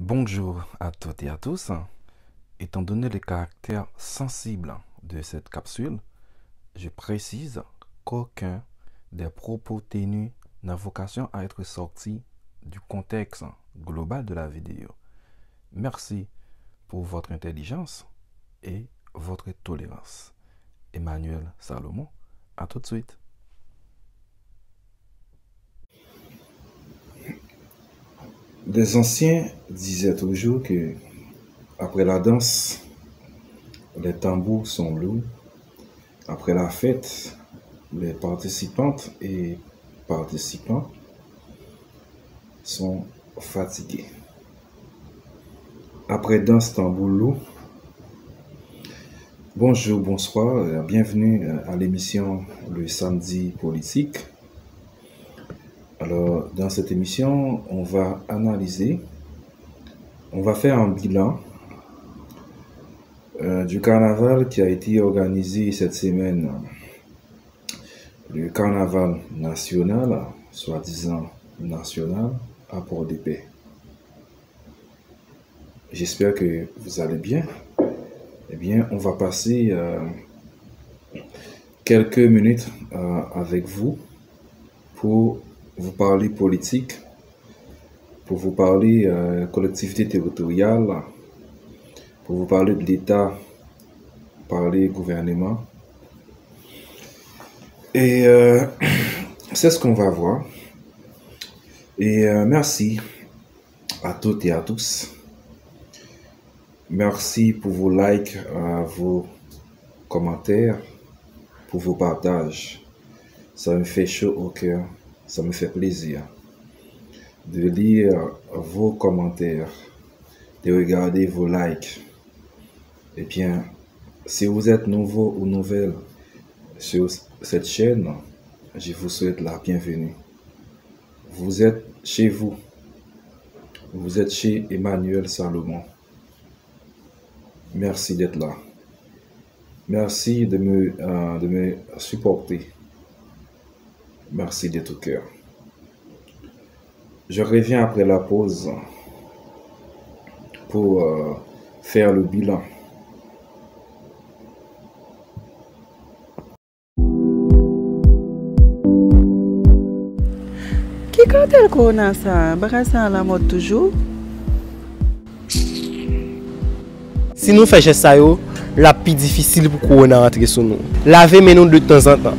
Bonjour à toutes et à tous. Étant donné le caractère sensible de cette capsule, je précise qu'aucun des propos tenus n'a vocation à être sorti du contexte global de la vidéo. Merci pour votre intelligence et votre tolérance. Emmanuel Salomon, à tout de suite. Des anciens disaient toujours que après la danse, les tambours sont lourds. Après la fête, les participantes et participants sont fatigués. Après danse tambour lourd, bonjour, bonsoir, bienvenue à l'émission Le Samedi Politique. Alors, dans cette émission, on va analyser, on va faire un bilan du carnaval qui a été organisé cette semaine. Le carnaval national, soi-disant national, à Port-de-Paix. J'espère que vous allez bien. Eh bien, on va passer quelques minutes avec vous pour vous parler politique, pour vous parler collectivité territoriale, pour vous parler de l'État, parler gouvernement. Et c'est ce qu'on va voir. Et merci à toutes et à tous. Merci pour vos likes, vos commentaires, pour vos partages. Ça me fait chaud au cœur, ça me fait plaisir de lire vos commentaires, de regarder vos likes. Eh bien, si vous êtes nouveau ou nouvelle sur cette chaîne, je vous souhaite la bienvenue. Vous êtes chez vous. Vous êtes chez Emmanuel Salomon. Merci d'être là. Merci de me supporter. Merci de tout cœur. Je reviens après la pause pour faire le bilan. Qui quand elle connaît ça, ça à la mode toujours. Si nous faisons ça, la plus difficile pour Corona rentrer sur nous. Laver mes noms de temps en temps.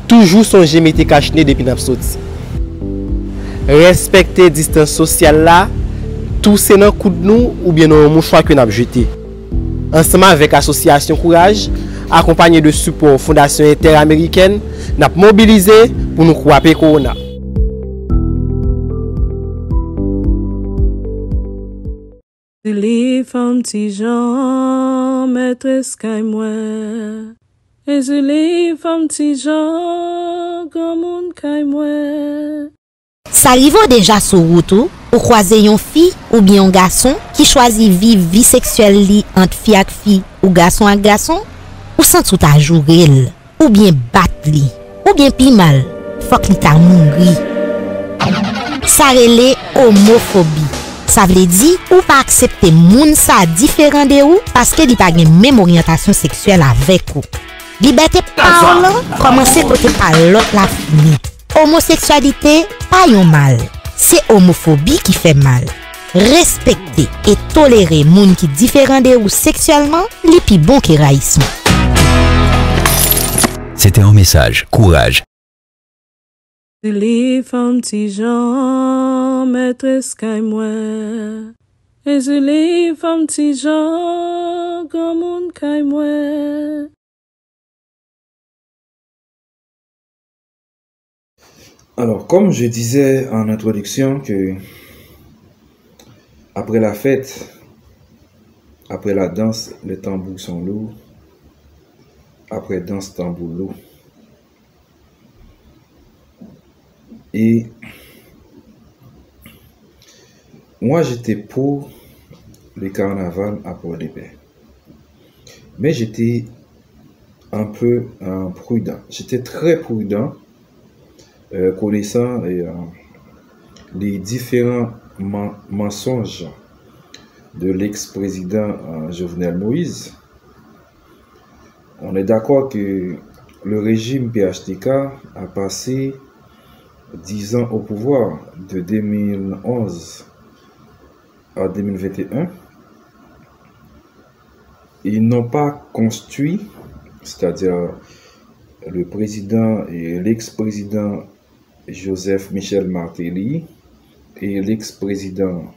Toujours songer mettre cache-nez depuis nous sorti. Respecter distance sociale là, tout c'est dans coup de nous ou bien dans mouchoir que nous avons jeté. Ensemble avec l'association Courage, accompagné de support Fondation Interaméricaine, nous avons mobilisé pour nous combattre Corona. Les femmes ti Jean, maîtresse kay moi. Et les femmes ti Jean, comme on kay moi. Ça arrive déjà sur route ou croiser une fille ou bien un garçon qui choisit vivre vie sexuelle li entre fille avec fille ou garçon avec garçon ou sans tout à jouer ou bien battre li ou bien pi mal faut qu'il t'a mouri. Ça relève homophobie. Ça veut dire ou pas accepter moun sa différent de ou parce que li pas gen même orientation sexuelle avec ou. Liberté parole commencer côté par l'autre la fini. Homosexualité pas yon mal, c'est homophobie qui fait mal. Respecter et tolérer moun qui différent de ou sexuellement, li pi bon que raïsme. C'était un message Courage. Les femmes ti Jean, maîtresse kay moi. Et les femmes ti Jean, comme on kay moi. Alors, comme je disais en introduction que après la fête, après la danse, les tambours sont lourds. Après danse, tambour lourd. Et moi, j'étais pour le carnaval à Port-de-Paix. Mais j'étais un peu prudent. J'étais très prudent, connaissant les différents mensonges de l'ex-président Jovenel Moïse. On est d'accord que le régime PHTK a passé 10 ans au pouvoir, de 2011 à 2021. Ils n'ont pas construit, c'est-à-dire le président et l'ex-président Joseph Michel Martelly et l'ex-président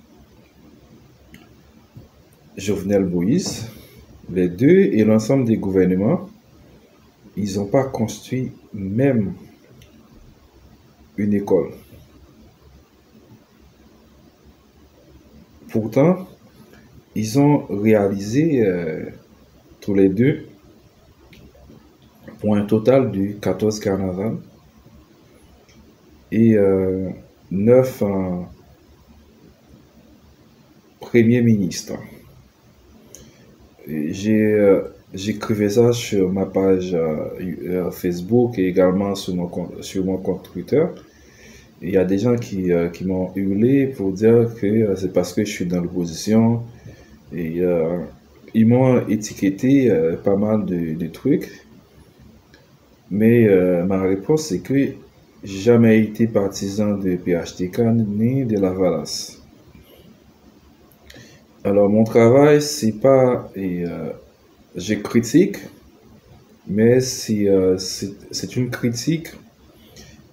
Jovenel Moïse, les deux et l'ensemble des gouvernements, ils n'ont pas construit même une école. Pourtant, ils ont réalisé tous les deux pour un total de 14 carnavals et 9 premiers ministres. J'écrivais ça sur ma page Facebook et également sur mon compte Twitter. Il y a des gens qui m'ont hurlé pour dire que c'est parce que je suis dans l'opposition. Et ils m'ont étiqueté pas mal de trucs. Mais ma réponse, c'est que j'ai jamais été partisan de PHTK ni de la Valace. Alors, mon travail, c'est pas... je critique, mais c'est une critique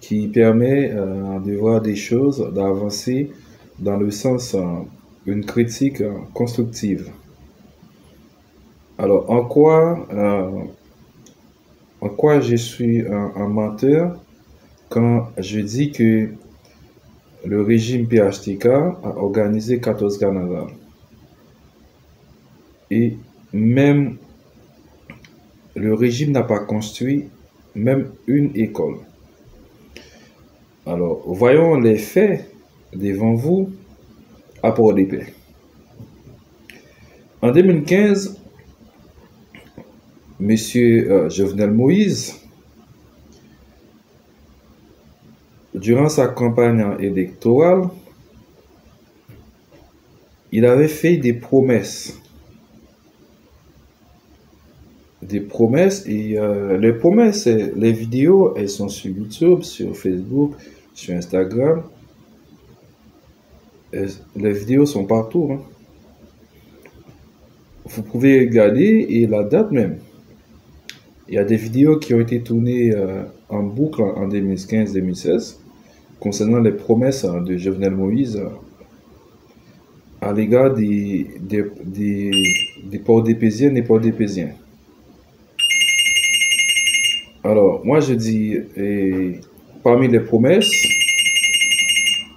qui permet de voir des choses, d'avancer dans le sens une critique constructive. Alors, en quoi je suis un menteur quand je dis que le régime PHTK a organisé 14 carnavals? Et même le régime n'a pas construit même une école. Alors, voyons les faits devant vous à Port-de-Paix. En 2015, M. Jovenel Moïse, durant sa campagne électorale, il avait fait des promesses. Et les promesses, les vidéos, elles sont sur YouTube, sur Facebook, sur Instagram. Les vidéos sont partout. Hein. Vous pouvez regarder et la date même. Il y a des vidéos qui ont été tournées en boucle en 2015-2016 concernant les promesses de Jovenel Moïse à l'égard des Port-de-Paisiennes et Port-de-Paisiens. Alors, moi je dis, parmi les promesses,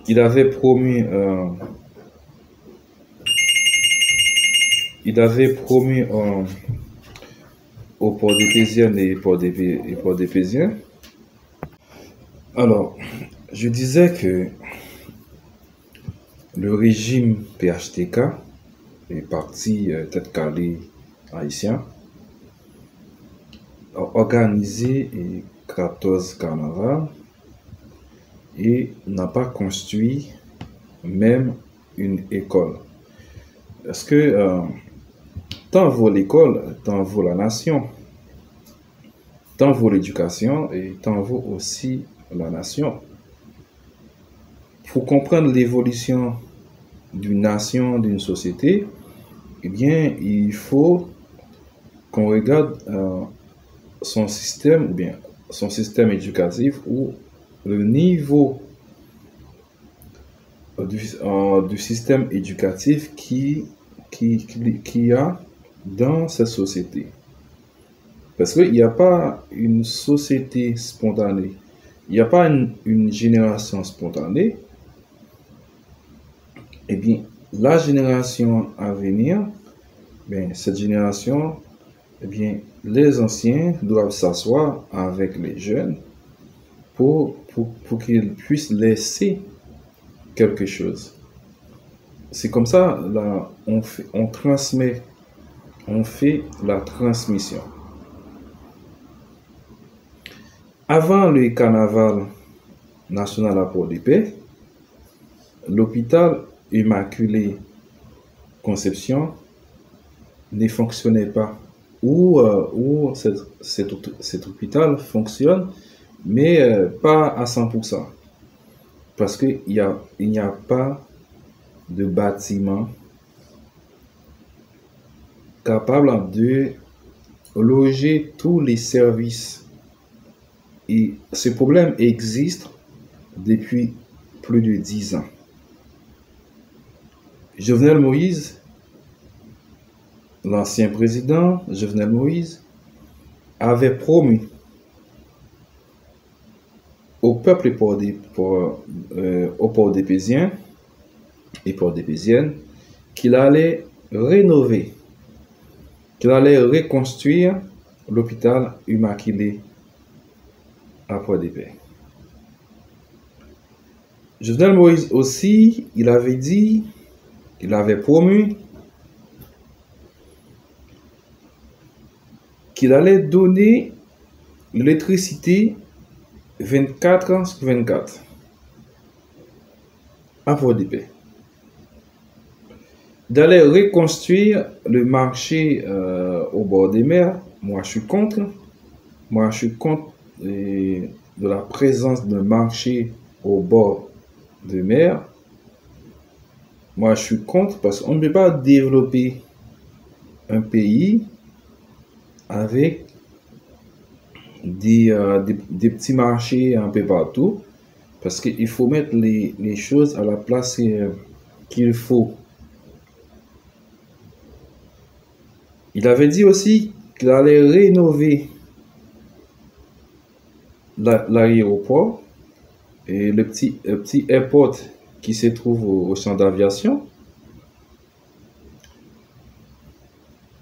il avait promis aux Port-de-Paisiennes et Port-de-Paisiens. Alors, je disais que le régime PHTK est parti tête calée haïtien a organisé 14 carnavals et n'a pas construit même une école. Parce que tant vaut l'école, tant vaut la nation, tant vaut l'éducation et tant vaut aussi la nation. Pour comprendre l'évolution d'une nation, d'une société, eh bien, il faut qu'on regarde son système, ou bien son système éducatif, ou le niveau du système éducatif qui y a dans cette société. Parce qu'il n'y a pas une société spontanée, il n'y a pas une génération spontanée. Eh bien, la génération à venir, bien, cette génération, eh bien, les anciens doivent s'asseoir avec les jeunes pour qu'ils puissent laisser quelque chose. C'est comme ça, là, on transmet, on fait la transmission. Avant le carnaval national à Port-de-Paix, l'hôpital Immaculée conception ne fonctionnait pas. Ou cet hôpital fonctionne, mais pas à 100%. Parce qu'il n'y a pas de bâtiment capable de loger tous les services. Et ce problème existe depuis plus de 10 ans. Jovenel Moïse, l'ancien président Jovenel Moïse, avait promis au peuple au Port-des-Péziens et Port-des-Péziennes qu'il allait rénover, qu'il allait reconstruire l'hôpital Immaculée à Port-des-Paix. Jovenel Moïse aussi, il avait promis qu'il allait donner l'électricité 24 heures sur 24 à Port-des-Paix. D'aller reconstruire le marché au bord des mers. Moi, je suis contre. Moi, je suis contre de la présence d'un marché au bord de mer. Moi, je suis contre parce qu'on ne peut pas développer un pays avec des petits marchés un peu partout, parce qu'il faut mettre les choses à la place qu'il faut. Il avait dit aussi qu'il allait rénover l'aéroport et le petit airport qui se trouve au champ d'aviation.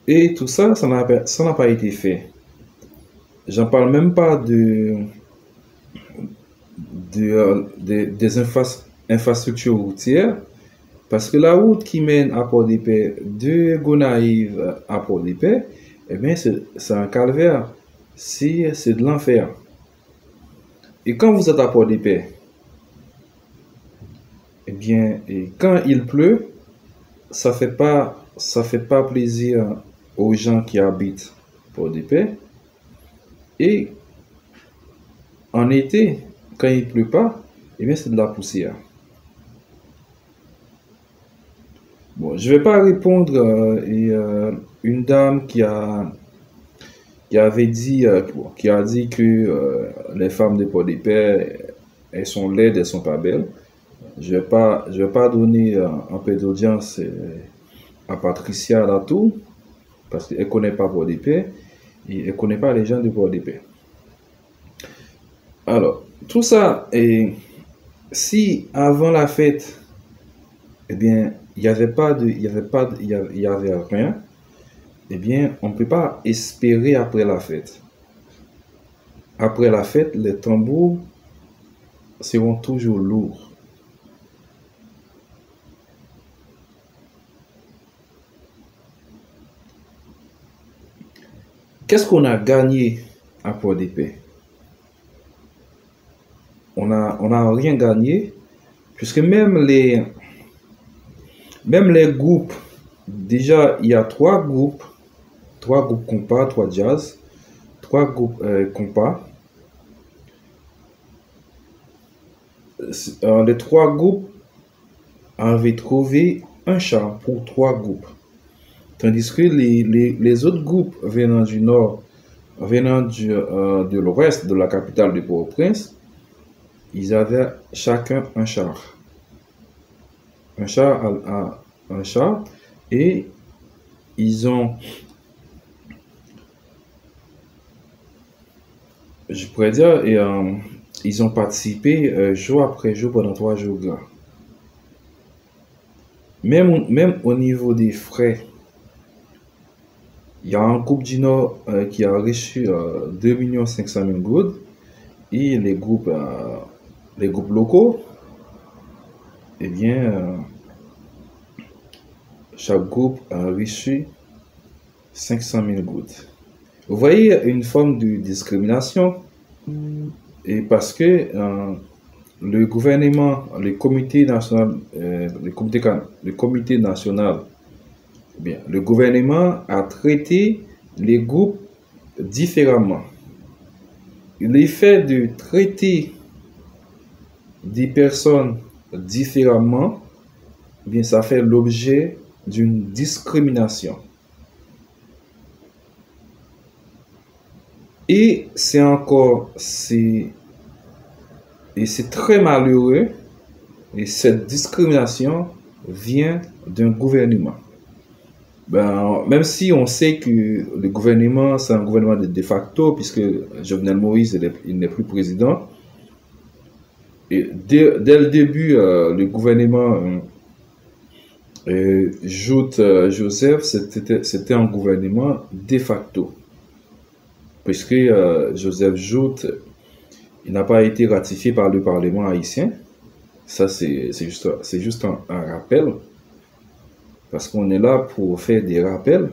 Et tout ça, ça n'a pas été fait. J'en parle même pas des infrastructures routières, parce que la route qui mène à Port-des-Paix, de Gonaïves à Port-des-Paix, eh bien, c'est un calvaire. C'est de l'enfer. Et quand vous êtes à Port-des-Paix, eh bien, et quand il pleut, ça fait pas plaisir aux gens qui habitent Port-des-Paix. Et en été, quand il pleut pas, eh bien, c'est de la poussière. Bon, je vais pas répondre une dame qui a dit que les femmes de Port-des-Paix, elles sont laides, elles sont pas belles. Je vais pas donner un peu d'audience à Patricia Latour, parce qu'elle connaît pas Port-des-Paix et elle connaît pas les gens de Port-des-Paix. Alors, tout ça, et si avant la fête, eh bien, il y avait rien, eh bien, on ne peut pas espérer après la fête. Après la fête, les tambours seront toujours lourds. Qu'est-ce qu'on a gagné à Port-des-Paix? On n'a rien gagné, puisque même les groupes, déjà il y a 3 groupes compas, 3 jazz, 3 groupes compas. Les 3 groupes avaient trouvé un char pour 3 groupes. Tandis que les autres groupes venant du nord, venant de l'ouest, de la capitale de Port-au-Prince, ils avaient chacun un char. Un char, et ils ont, je pourrais dire, ils ont participé jour après jour pendant 3 jours. Même au niveau des frais, il y a un groupe du Nord qui a reçu 2 500 000 gouttes, et les groupes locaux, eh bien, chaque groupe a reçu 500 000 gouttes. Vous voyez une forme de discrimination, et parce que le gouvernement, le comité national Bien, le gouvernement a traité les groupes différemment. L'effet de traiter des personnes différemment, bien, ça fait l'objet d'une discrimination. Et c'est très malheureux, et cette discrimination vient d'un gouvernement. Ben, même si on sait que le gouvernement, c'est un gouvernement de facto, puisque Jovenel Moïse, il n'est plus président. Et dès le début, le gouvernement Joute Joseph, c'était un gouvernement de facto. Puisque Joseph Joute, il n'a pas été ratifié par le Parlement haïtien. Ça, c'est juste un rappel. Parce qu'on est là pour faire des rappels.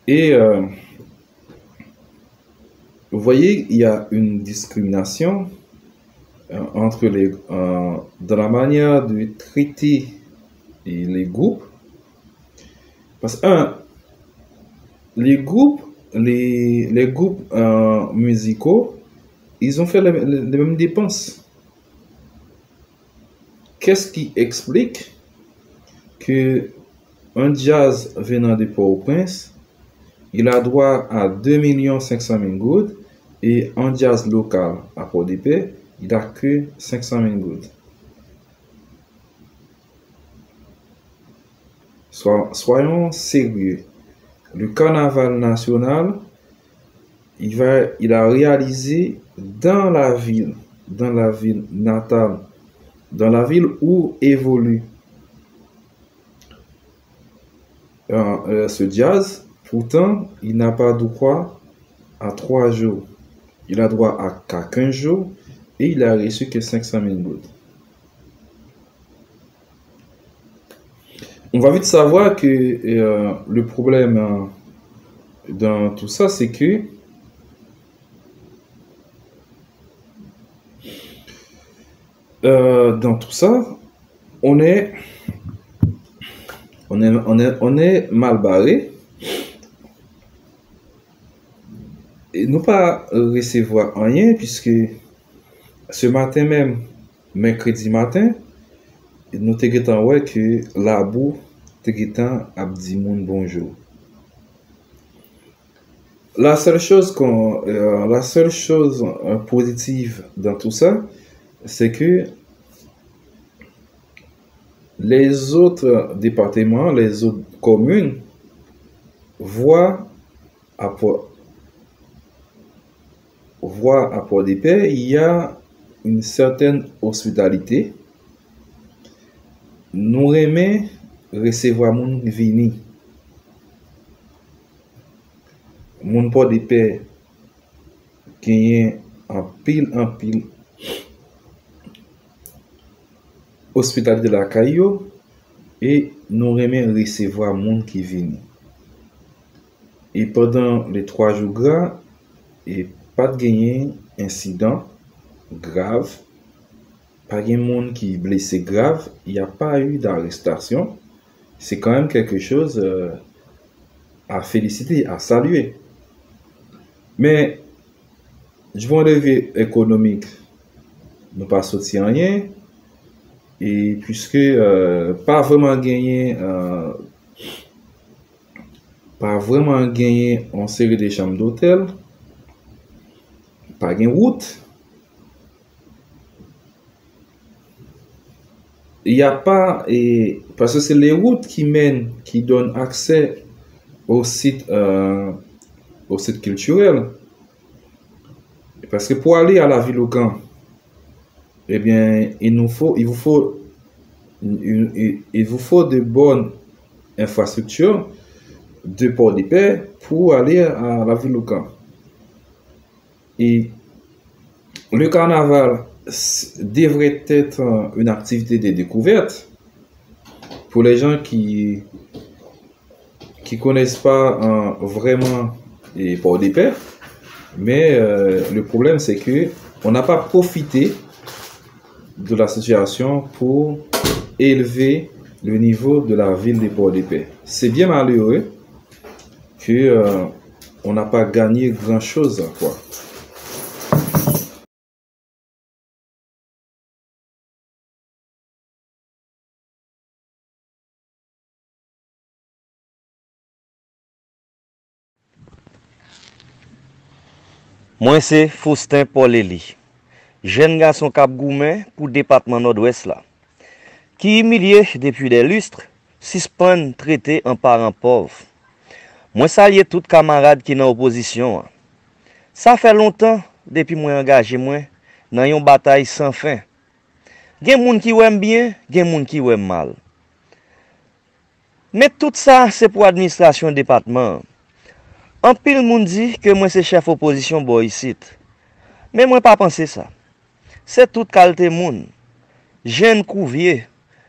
Et vous voyez, il y a une discrimination entre dans la manière de traiter les groupes. Parce que, les groupes musicaux, ils ont fait les mêmes dépenses. Qu'est-ce qui explique que un jazz venant de Port-au-Prince, il a droit à 2 500 000 gouttes, et un jazz local à Port-de-Paix, il n'a que 500 000 gouttes. Soyons sérieux. Le carnaval national, il a réalisé dans la ville natale, dans la ville où évolue ce jazz. Pourtant, il n'a pas droit à 3 jours. Il a droit à 15 jours et il a reçu que 500 000 gouttes. On va vite savoir que le problème dans tout ça, c'est que dans tout ça, on est mal barré et nous pas recevoir rien, puisque ce matin même, mercredi matin, nous t'écoutons ouais que la boue t'écoutons a dit moun bonjour. La seule chose positive dans tout ça, c'est que les autres départements, les autres communes voient à Port-de-Paix, il y a une certaine hospitalité. Nous aimons recevoir moun vini. Moun Port-de-Paix qui est en pile hospitalité de la Caillou, et nous aimons recevoir moun qui vini. Et pendant les 3 jours gras, et pas de gagner incident grave, pas de monde qui est blessé grave, il n'y a pas eu d'arrestation. C'est quand même quelque chose à féliciter, à saluer. Mais du point de vue économique, nous pas sorti rien, et puisque pas vraiment gagné en série de chambres d'hôtel, pas de route. Il n'y a pas, parce que c'est les routes qui mènent, qui donnent accès au site culturel. Parce que pour aller à la ville au camp, eh bien, il vous faut de bonnes infrastructures de Port-de-Paix pour aller à la ville au camp. Et le carnaval devrait être une activité de découverte pour les gens qui connaissent pas vraiment Port-de-Paix. Mais le problème, c'est que on n'a pas profité de la situation pour élever le niveau de la ville de Port-de-Paix. C'est bien malheureux que on n'a pas gagné grand-chose, quoi. Moi c'est Faustin Paul-Eli, jeune garçon Cap Goumen pour département Nord-Ouest là, qui humilié depuis des lustres, suspend traité en parent pauvre. Moi salue tout camarade qui dans opposition. Ça fait longtemps depuis moi engagé moi dans une bataille sans fin. Gen moun qui aime bien, gen moun qui aime mal. Mais tout ça c'est pour administration département. En pile moun dit que moi c'est chef opposition boy ici. Mais moi pas penser ça. C'est toute qualité moun. Jeune kou vieux,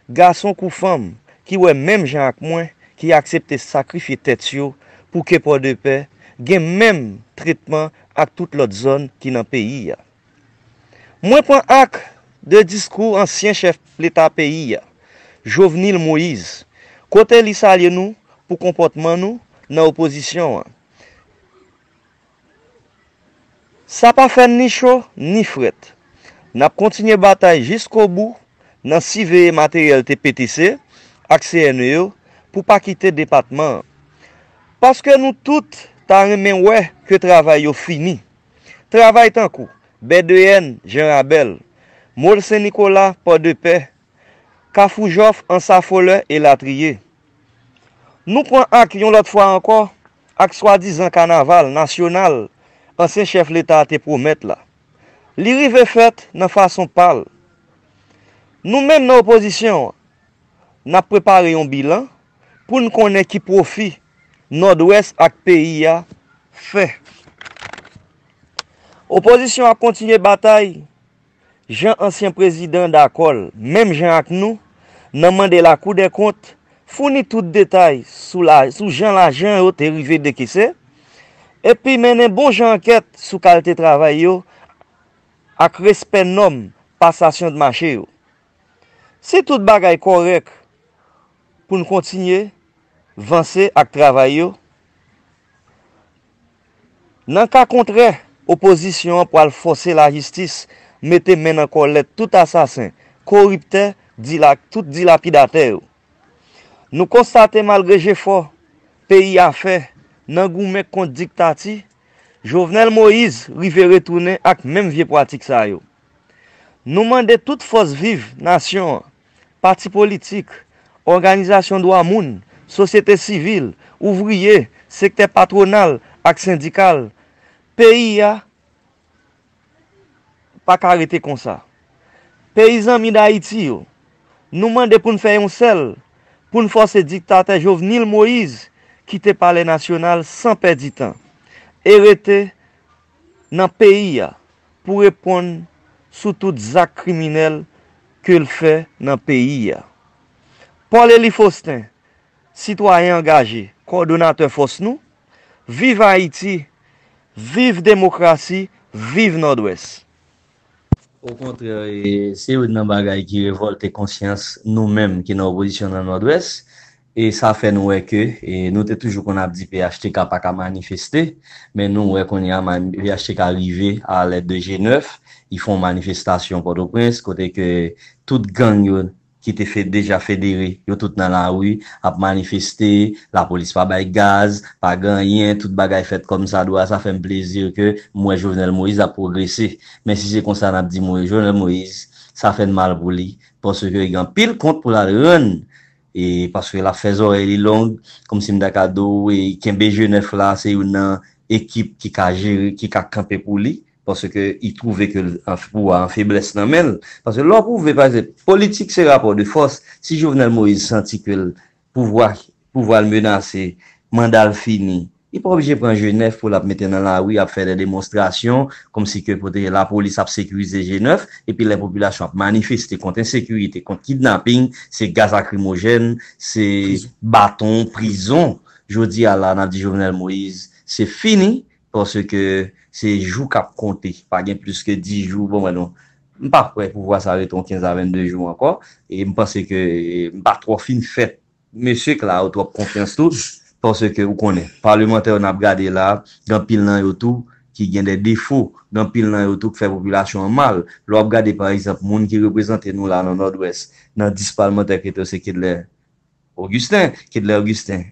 garçon kou femme qui ouais même gens que moi qui accepte sacrifier tête yo pour que Port-de-Paix gen même traitement avec toute l'autre zone qui dans pays. Moi prend acte de discours ancien chef l'État pays, Jovenel Moïse, côté li salue nous pour comportement nous dans opposition. Ça pas fait ni chaud ni fret. N'a continué bataille jusqu'au bout dans 6 veillées matériel TPTC ak CNE pour pas quitter département. Parce que nous toutes ta remen ouais que travail yo fini. Travail tant coup. BDN Jean Rabel, Mol Saint-Nicolas Port-de-Paix, Kafoujof en Safoleur et Latrier. Nous prenons acte yon l'autre fois encore ak soi-disant carnaval national. Ancien chef l'État te promet là. Li rive fait dans façon pâle. Nous-mêmes dans l'opposition, n'a préparé un bilan pour nous connaître qui profit Nord-Ouest ak pays a fait. Opposition a continué bataille. Jean ancien président d'accord, même Jean ak nous, n'a demandé la Cour des comptes fournit tout détail sous Jean l'argent au arrivé de caisse. Et puis mener bon enquête sur qualité travail yo ak respect norme passation de marché yo. Si tout bagay correct pour nous continuer avancer ak travail yo, dans cas contraire opposition pour forcer la justice mette main en colère tout assassin, corrupteur, tout dilapidateur. Nous constatons malgré effort pays a fait nan goumen contre dictati, Jovenel Moïse rive retourner avec même vieux pratique ça yo. Nous demandons toute force vive, nation, parti politique, organisation droit moun, société civile, ouvrier, secteur patronal ak syndical, pays a pas arrêter comme ça. Paysans mi d'Haïti yo, nous demandons pour nous faire un seul, pour nous forcer dictateur Jovenel Moïse quitter le palais national sans perdre du temps. Et rester dans le pays pour répondre sur tout acte criminel que le fait dans le pays. Paul-Eli Faustin, citoyen engagé, coordonnateur force nous, vive Haïti, vive démocratie, vive Nord-Ouest. Au contraire, c'est une bagaille qui révolte conscience nous-mêmes qui sommes en opposition dans le Nord-Ouest. Et ça fait nous que et nous toujours qu'on a dit PHTK pas qu'à manifester, mais nous qu'on y a PHTK arrivé à l'aide de G9, ils font manifestation Port-au-Prince côté que toute gang qui était fait déjà fédéré, yo tout dans la rue a manifester, la police pas bail gaz, pas rien, toute bagaille faite comme ça doit ça fait un plaisir que moi Jovenel Moïse a progressé. Mais si c'est comme ça n'a dit moi Jovenel Moïse, ça fait mal pour lui parce que il a pile compte pour la run. Et parce que la fait oreille longue comme si m'dakado et Kembe G9 là c'est une équipe qui a géré qui a campé pour lui parce que il trouvait que en faiblesse dans mêle parce que l'on pouvait pas politique c'est rapport de force. Si Jovenel Moïse sentit que le pouvoir le menacer mandat fini, il pas obligé de prendre G9 pour la mettre dans la rue à faire des démonstrations comme si que pour la police a sécurisé G9 et puis les populations a manifesté contre insécurité, contre kidnapping, c'est gaz lacrymogène, c'est bâton, prison. Je dis à la dit Jovenel Moïse, c'est fini parce que c'est jours qu'a compté, pas bien plus que 10 jours bon non. pas prêt pour voir ça avec ton 15 à 22 jours encore. Et je pense que pas trop fin fait. Monsieur que là, trop confiance tout. Parce que vous connaissez, parlementaire, on a regardé là, dans pile nan yo tout, qui ont des défauts, dans pile nan yo tout, qui fait population mal. L'on regarde par exemple, moun qui représente nous là dans le nord-ouest, dans 10 parlementaires qui étaient, c'est Kedler Augustin,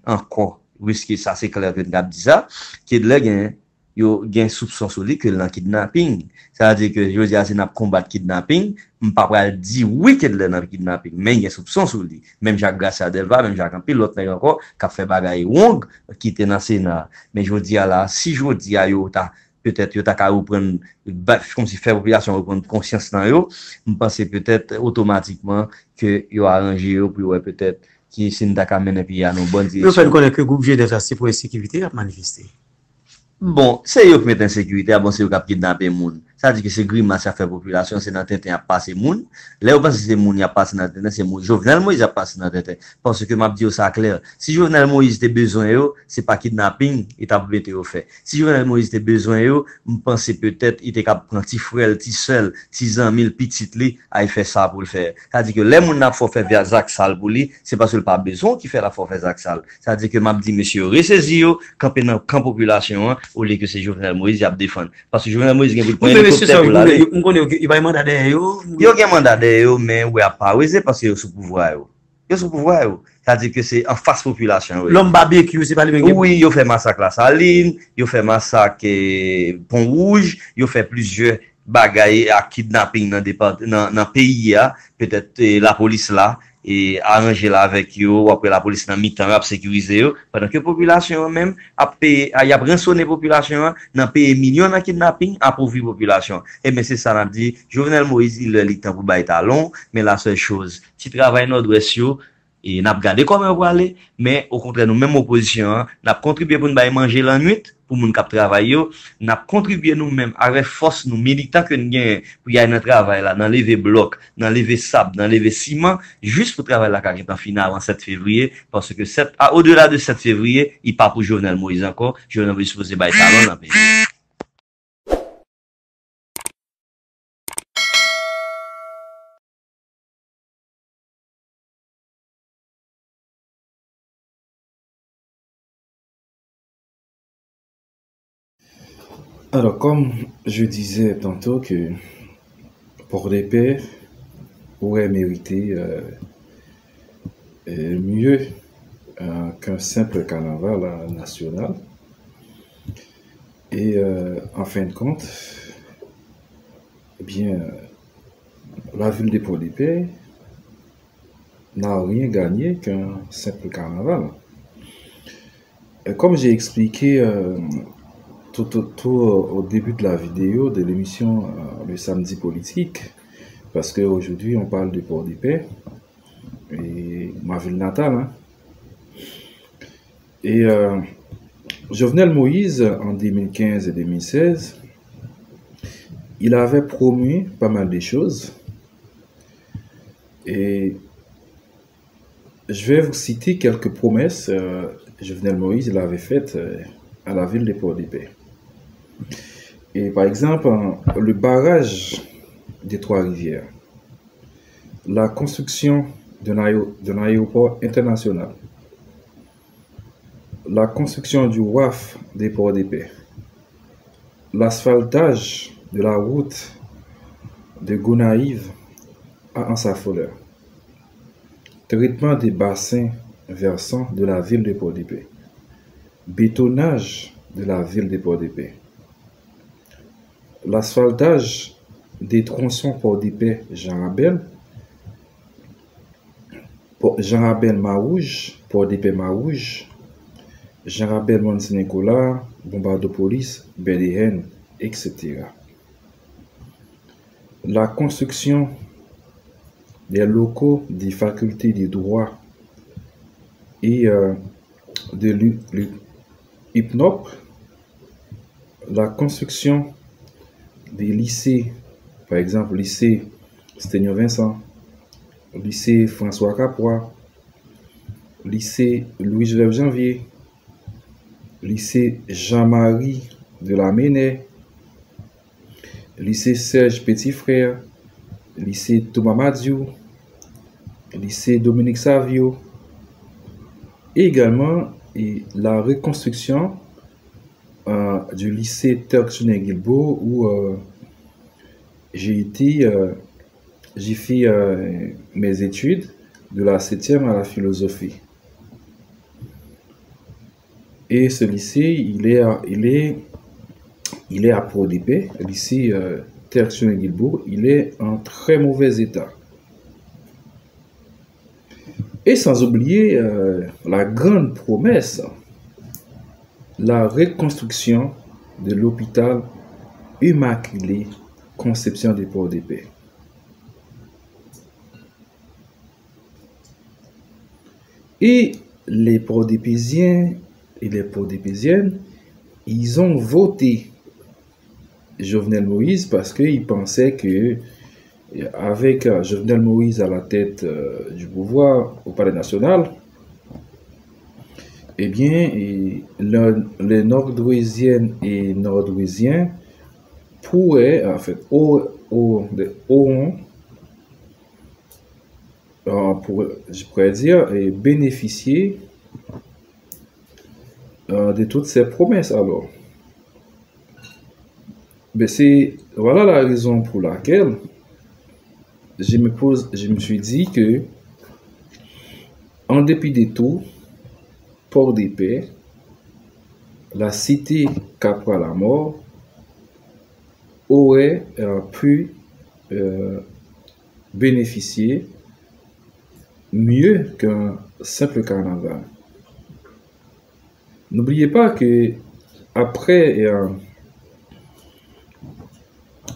encore, risque ça, c'est clair que nous avons dit ça, Kedler gen soupçon sur lui que dans kidnapping. Ça veut dire que je dis si n'a combattre kidnapping, on pas pas dire oui que dans kidnapping, mais il y a soupçon sur lui. Même Jacques Garcia Delva, même Jacques Ampil, l'autre encore qui a fait bagaille wong qui était dans Sénat. Mais je dis là, si je dis à yo peut-être yo ta ka reprendre comme si faire population reprendre conscience dans yo, je pense peut-être automatiquement que yo arranger yo pour peut-être qui c'est n'ta mener puis à nos bonnes directions. Nous fait connaître que groupe GDF c'est pour la sécurité à manifester. Bon, c'est eux qui mettent en sécurité, bon, c'est eux qui kidnappent moun. Ça dit que c'est grimace à faire population, c'est dans Tintin à passer moun. Là, on pense que c'est moun qui a passé dans Tintin, c'est moun. Jovenel Moïse a passé dans Tintin. Parce que m'a dit ça clair. Si Jovenel Moïse a besoin yo, c'est pas kidnapping, il t'a bête au fait. Si Jovenel Moïse a besoin yo, me pense peut-être il était capable prendre petit frère, petit seul, 6 ans, 1000 petites li, à faire ça pour le faire. Ça dit que les moun n'a faut faire via Zach Sal pour lui, c'est parce que pas besoin qui fait la faut faire Zach Sal. Ça dit que m'a dit monsieur ressaisi yo, camper dans camp population, au lieu que c'est Jovenel Moïse qui a défendre. Parce que Jovenel Moïse qui a on connaît il va mandat derrière yo. Yo gen mandat derrière yo mais ouais pas osé parce que yo sous pouvoir yo. Yo sous pouvoir yo. Ça dit que c'est en face population. L'homme barbecue c'est pas le même. Oui, yo fait massacre la Saline, yo fait massacre Pont Rouge, yo fait plusieurs bagailles à kidnapping dans pays peut-être la police là et arranger là avec yo après la police dans mi-temps a sécuriser yo pendant que population même a payé a rançonné population dans payer millions dans kidnapping a pourvu population et mais c'est ça n'a dit Jovenel Moïse il le temps pour bailler talon mais la seule chose qui travaille nord-ouest yo et n'a regardé comment on va aller mais au contraire nous même opposition n'a contribué pour nous bailler manger la nuit pour moun k'ap travail yo n'a contribué nous-mêmes avec force nous militants que nous gagne pour y aller dans travail là dans lever bloc dans lever sable dans lever ciment juste pour travailler la carrière en finale avant 7 février parce que au-delà de 7 février il pas pour Jovenel Moïse encore Jovenel Moïse supposé bailler talon dans pays. Alors, comme je disais tantôt que Port-des-Paix aurait mérité mieux qu'un simple carnaval national. Et en fin de compte, eh bien, la ville de Port-des-Paix n'a rien gagné qu'un simple carnaval. Et comme j'ai expliqué tout au début de la vidéo de l'émission Le Samedi Politique, parce qu'aujourd'hui on parle de Port-des-Paix et ma ville natale. Hein. Et Jovenel Moïse, en 2015 et 2016, il avait promu pas mal de choses. Et je vais vous citer quelques promesses Jovenel Moïse l'avait faites à la ville de Port-des-Paix. Et par exemple, le barrage des Trois-Rivières, la construction d'un aéroport international, la construction du WAF des Port-des-Paix, l'asphaltage de la route de Gonaïves à Ansafoleur, traitement des bassins versants de la ville de Port-des-Paix, bétonnage de la ville de Port-des-Paix, l'asphaltage des tronçons Port-des-Paix Jean-Rabel, Jean-Rabel-Marouge, Port-des-Paix-Marouge, Jean-Rabel-Mont-Nicolas, Bombardopolis, Béléhen, etc. La construction des locaux des facultés de droit et de l'UPNOP, la construction des lycées, par exemple lycée Sténio Vincent, lycée François Capois, lycée Louis-Joseph Janvier, lycée Jean-Marie de la Ménée, lycée Serge Petit Frère, lycée Thomas Madiou, lycée Dominique Savio, et également la reconstruction du lycée Turksonet Guilbeault où j'ai fait mes études de la 7e à la philosophie. Et ce lycée, il est à Port-de-Paix, le lycée Turksonet Guilbeault, il est en très mauvais état. Et sans oublier la grande promesse, la reconstruction de l'hôpital Immaculée Conception de Port-de-Paix. Et les Port-de-Paisiens et les Port-de-Paisiennes, ils ont voté Jovenel Moïse parce qu'ils pensaient que avec Jovenel Moïse à la tête du pouvoir au Palais national, eh bien, les Nord-Ouisiennes et Nord-Ouisiens pourraient, en fait, je pourrais dire, bénéficier de toutes ces promesses. Alors, ben voilà la raison pour laquelle je me suis dit que, en dépit de tout, Port-de-Paix, la cité qu'après la mort, aurait pu bénéficier mieux qu'un simple carnaval. N'oubliez pas que après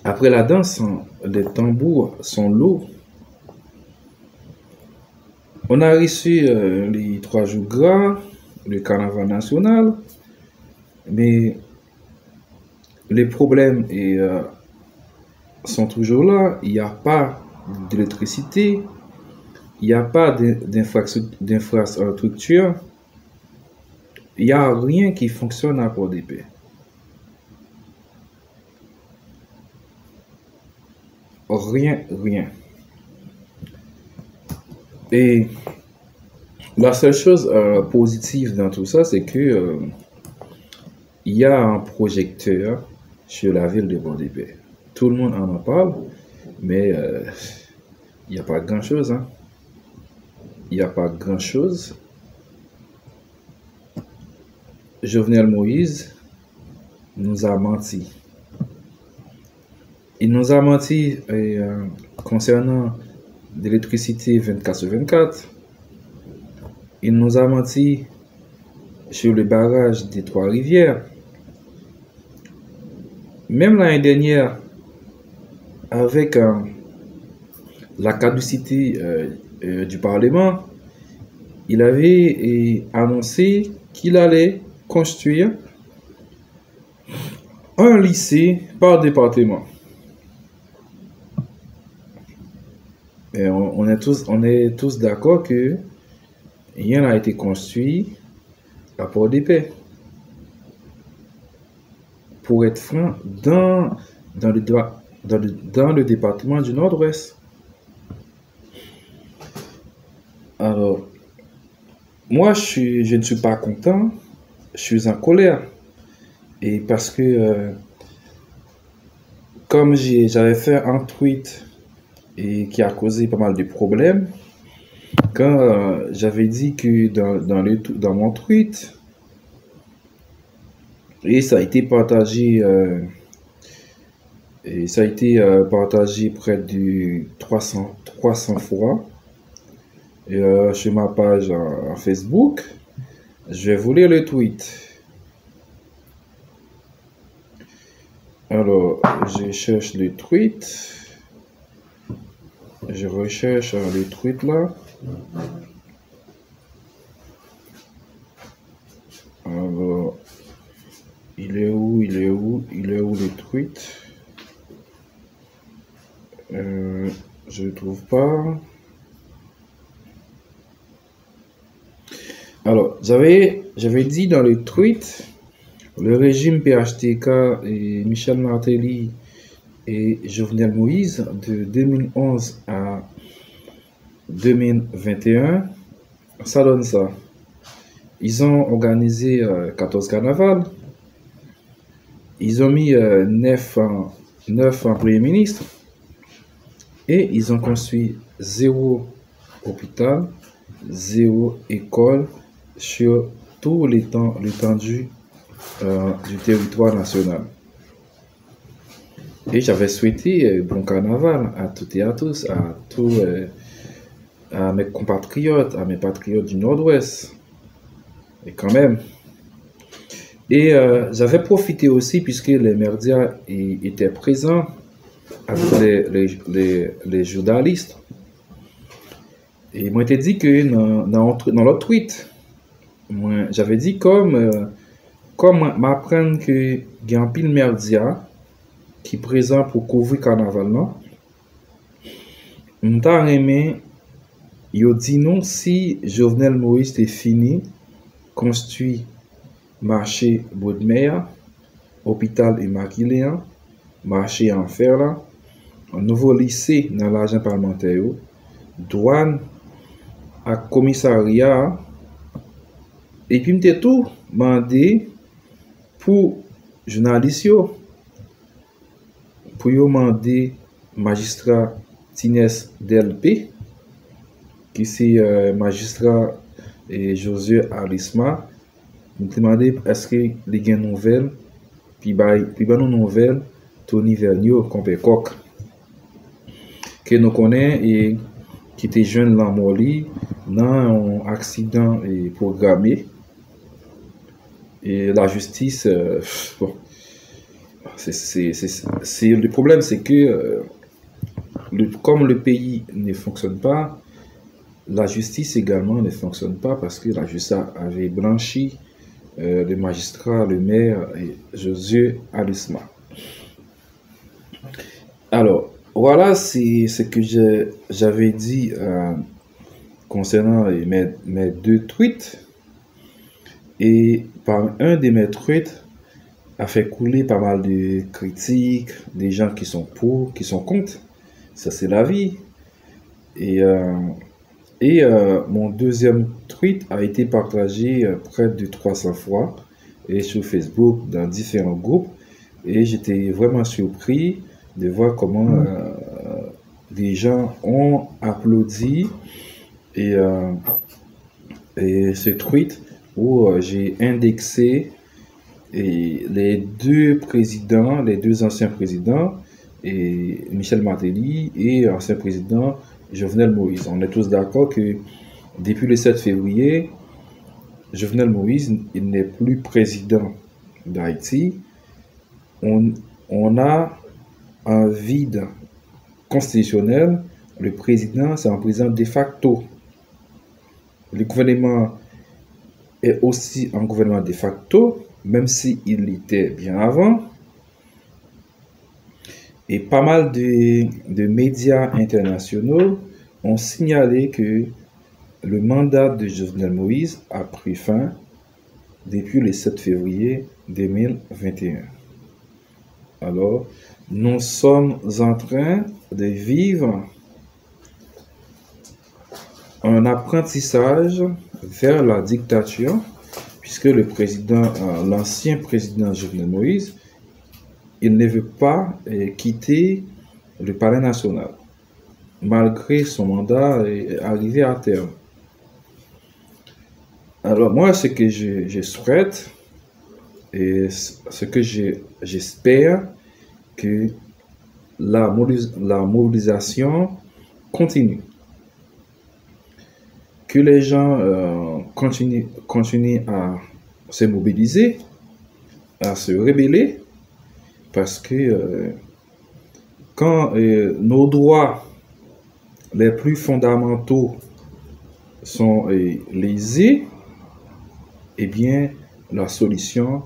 la danse, les tambours sont lourds. On a reçu les 3 jours gras, le carnaval national, mais les problèmes sont toujours là. Il n'y a pas d'électricité, il n'y a pas d'infrastructure, il n'y a rien qui fonctionne à Port-de-Paix. Rien. Et la seule chose positive dans tout ça, c'est que il y a un projecteur sur la ville de Port-de-Paix. Tout le monde en parle, mais il n'y a pas grand-chose. Hein. Il n'y a pas grand-chose. Jovenel Moïse nous a menti. Il nous a menti concernant l'électricité 24/24. Il nous a menti sur le barrage des Trois-Rivières. Même l'année dernière, avec la caducité du Parlement, il avait annoncé qu'il allait construire un lycée par département. Et on est tous d'accord que rien n'a été construit à Port-de-Paix. Pour être franc, dans le département du Nord-Ouest. Alors, moi, je ne suis pas content, je suis en colère. Et parce que, comme j'avais fait un tweet et qui a causé pas mal de problèmes, quand j'avais dit que dans mon tweet, et ça a été partagé près de 300 fois sur ma page en Facebook. Je vais vous lire le tweet. Alors, je cherche le tweet. Je recherche le tweet là. Alors, il est où le tweet? Je le trouve pas. Alors, j'avais dit dans le tweet, le régime PHTK et Michel Martelly et Jovenel Moïse de 2011 à 2021, ça donne ça. Ils ont organisé 14 carnavals. Ils ont mis 9 en Premier ministre. Et ils ont construit 0 hôpital, 0 école sur tout l'étendue du territoire national. Et j'avais souhaité bon carnaval à toutes et à tous, à mes compatriotes, à mes patriotes du Nord-Ouest. Et quand même. Et j'avais profité aussi, puisque les médias étaient présents avec les journalistes. Et moi, j'ai dit que dans l'autre tweet, j'avais dit comme m'apprendre que il y a un pile média qui est présent pour couvrir carnaval, non? M'ta aimé, yo dit non si Jovenel Moïse était fini, construit marché Baudemère, hôpital Immaculée, marché en fer là, un nouveau lycée dans l'argent parlementaire, douane à commissariat, et puis m'était tout demandé pour journalistes pour demander magistrat Tinès DLP qui c'est magistrat et Josué Arisma, me demander est-ce que les gains nouvelles puis nos nouvelles Tony Vergniaud Compécoq que nous connaissons et qui était jeune là moli dans un accident programmé et la justice bon, c'est le problème, c'est que comme le pays ne fonctionne pas, la justice également ne fonctionne pas parce que la justice avait blanchi le magistrat, le maire et Josué Arisma. Alors, voilà, c'est ce que j'avais dit concernant mes 2 tweets. Et par un de mes tweets a fait couler pas mal de critiques, des gens qui sont pour, qui sont contre. Ça, c'est la vie. Et mon deuxième tweet a été partagé près de 300 fois et sur Facebook, dans différents groupes. Et j'étais vraiment surpris de voir comment des gens ont applaudi et ce tweet où j'ai indexé les 2 présidents, les 2 anciens présidents, et Michel Martelly et ancien président Jovenel Moïse. On est tous d'accord que depuis le 7 février, Jovenel Moïse, il n'est plus président d'Haïti. On a un vide constitutionnel. Le président, c'est un président de facto. Le gouvernement est aussi un gouvernement de facto, même s'il l'était bien avant. Et pas mal de médias internationaux ont signalé que le mandat de Jovenel Moïse a pris fin depuis le 7 février 2021. Alors, nous sommes en train de vivre un apprentissage vers la dictature, puisque l'ancien président Jovenel Moïse, il ne veut pas quitter le palais national, malgré son mandat arrivé à terme. Alors moi, ce que je souhaite, et ce que j'espère, que la mobilisation continue. Que les gens continuent à se mobiliser, à se rebeller, parce que quand nos droits les plus fondamentaux sont lésés, eh bien, la solution,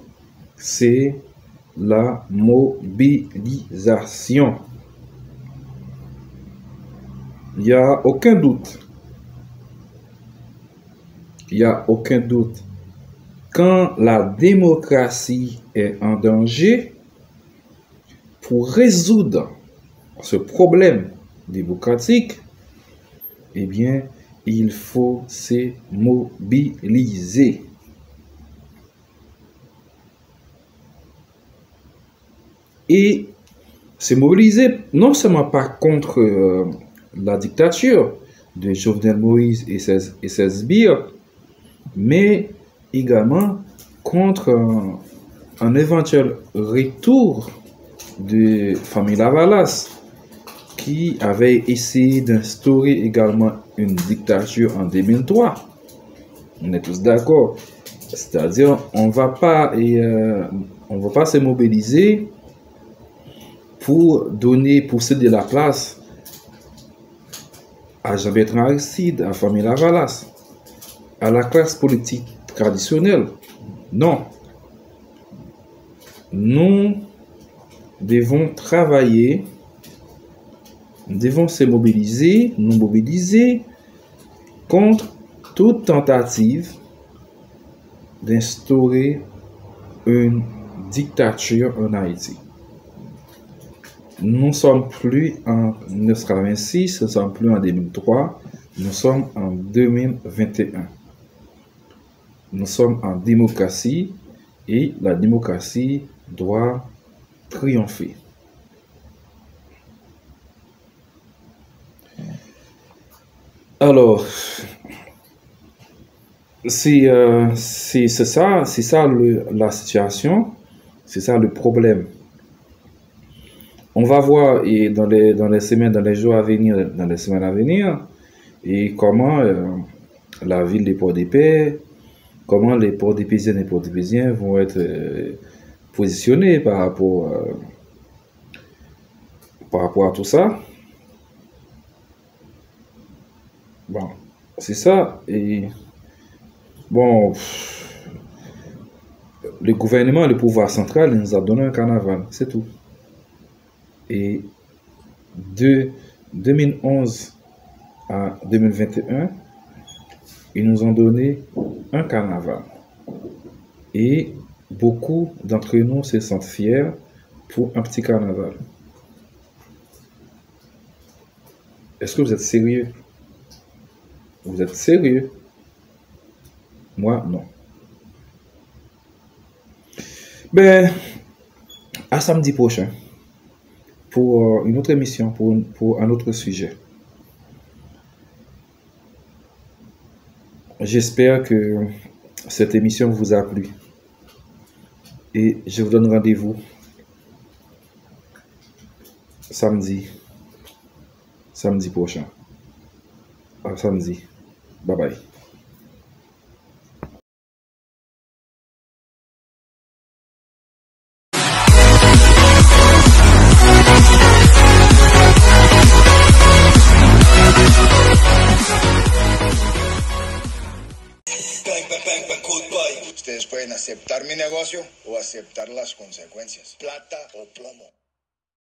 c'est la mobilisation. Il n'y a aucun doute. Il n'y a aucun doute. Quand la démocratie est en danger, pour résoudre ce problème démocratique, eh bien, il faut se mobiliser. Et se mobiliser non seulement pas contre la dictature de Jovenel Moïse et ses sbires, mais également contre un éventuel retour de famille Lavalas, qui avait essayé d'instaurer également une dictature en 2003. On est tous d'accord. C'est-à-dire, on va pas se mobiliser pour céder la place à Jean-Bertrand Aristide, à famille Lavalas, à la classe politique traditionnelle. Non. Nous devons travailler, nous devons nous mobiliser contre toute tentative d'instaurer une dictature en Haïti. Nous ne sommes plus en 1986, nous ne sommes plus en 2003, nous sommes en 2021. Nous sommes en démocratie et la démocratie doit triompher. Alors, c'est ça la situation, c'est ça le problème. On va voir et dans les jours à venir, dans les semaines à venir, et comment la ville des Port-de-Paix, comment les Port-de-Paisiennes et Port-de-Paisiens vont être positionnés par rapport à tout ça. Bon, c'est ça. Et bon, le gouvernement, le pouvoir central, il nous a donné un carnaval, c'est tout. Et de 2011 à 2021, ils nous ont donné un carnaval. Et beaucoup d'entre nous se sentent fiers pour un petit carnaval. Est-ce que vous êtes sérieux? Vous êtes sérieux? Moi, non. Ben, à samedi prochain, pour une autre émission, pour un autre sujet. J'espère que cette émission vous a plu. Et je vous donne rendez-vous samedi prochain. À samedi. Bye bye. Ustedes pueden aceptar mi negocio o aceptar las consecuencias. Plata o plomo.